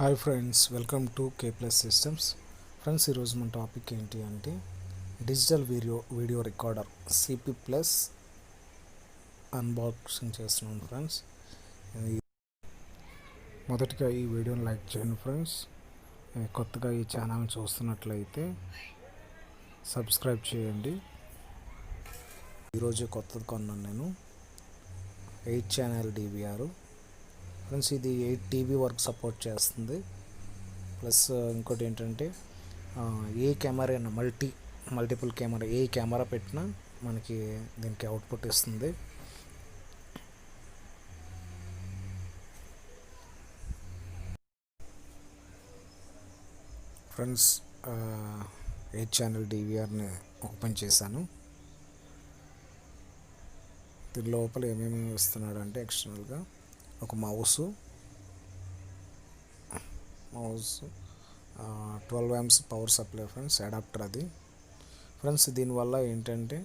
Hi friends, welcome to Cpplus systems. Friends, ఈరోజు మన topic ఏంటి అంటే digital video recorder Cpplus unboxing చేస్తున్నాను ఫ్రెండ్స్. మొదటిగా ఈ వీడియోని లైక్ చేయండి ఫ్రెండ్స్. కొత్తగా ఈ ఛానల్ని చూస్తున్నట్లయితే సబ్స్క్రైబ్ చేయండి. ఈరోజు కొత్తది కొన్నాను నేను, 8 ఛానల్ DVR ఫ్రెండ్స్. ఇది 8 TB వరకు సపోర్ట్ చేస్తుంది. ప్లస్ ఇంకోటి ఏంటంటే ఏ కెమెరా అయినా మల్టిపుల్ కెమెరా, ఏ కెమెరా పెట్టినా మనకి దీనికి అవుట్పుట్ ఇస్తుంది. ఫ్రెండ్స్, 8 ఛానల్ DVRని ఓపెన్ చేశాను. దీని లోపల ఏమేమి ఇస్తున్నాడు అంటే ఎక్స్టర్నల్గా ఒక mouse 12 amps power supply friends, adapter అది ఫ్రెండ్స్. దీనివల్ల ఏంటంటే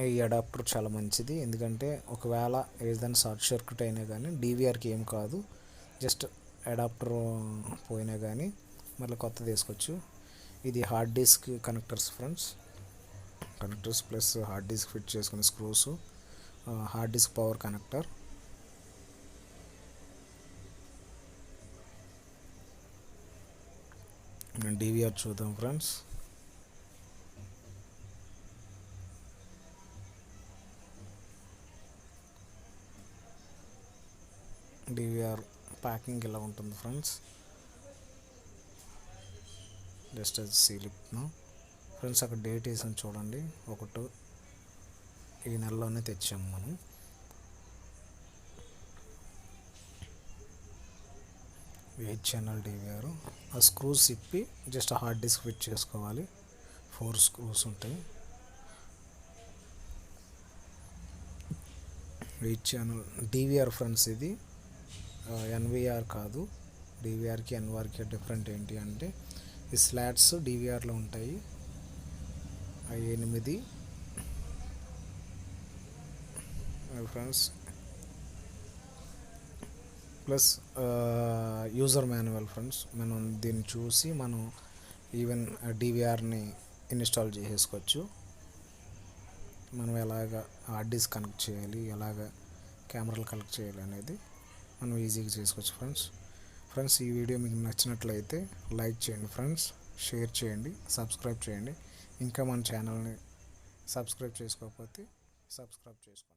ఈ అడాప్టర్ చాలా మంచిది, ఎందుకంటే ఒకవేళ ఏదైనా షార్ట్ సర్క్యూట్ అయినా కానీ DVRకి ఏం కాదు, జస్ట్ అడాప్టర్ పోయినా కానీ మళ్ళీ కొత్తది వేసుకోవచ్చు. ఇది hard disk connectors friends, connectors plus hard disk fit చేసుకునే screws, hard disk power connector. DVR చూద్దాం ఫ్రెండ్స్. DVR ప్యాకింగ్ ఇలా ఉంటుంది ఫ్రెండ్స్. జస్ట్ అది సీలిప్ను ఫ్రెండ్స్. అక్కడ డేట్ వేసాను చూడండి, 1 ఈ నెలలోనే తెచ్చాము మనం. Eight channel DVR. ఆ స్క్రూస్ ఇప్పి జస్ట్ హార్డ్ డిస్క్ ఫిట్ చేసుకోవాలి. 4 స్క్రూస్ ఉంటాయి. 8 ఛానల్ DVR ఫ్రెండ్స్. ఇది NVR కాదు. DVRకి NVRకి డిఫరెంట్ ఏంటి అంటే ఈ స్లాట్స్ DVRలో ఉంటాయి. 8 friends. Plus user manual friends. మనం దీన్ని చూసి మనం ఈవెన్ DVRని ఇన్స్టాల్ చేసేసుకోవచ్చు. మనం ఎలాగ హార్డ్ డిస్క్ కనెక్ట్ చేయాలి, ఎలాగ కెమెరాలు కనెక్ట్ చేయాలి అనేది మనం ఈజీగా చేసుకోవచ్చు ఫ్రెండ్స్. ఈ వీడియో మీకు నచ్చినట్లయితే లైక్ చేయండి ఫ్రెండ్స్, షేర్ చేయండి, సబ్స్క్రైబ్ చేయండి. ఇంకా మన ఛానల్ని సబ్స్క్రైబ్ చేసుకోకపోతే సబ్స్క్రైబ్ చేసుకోండి.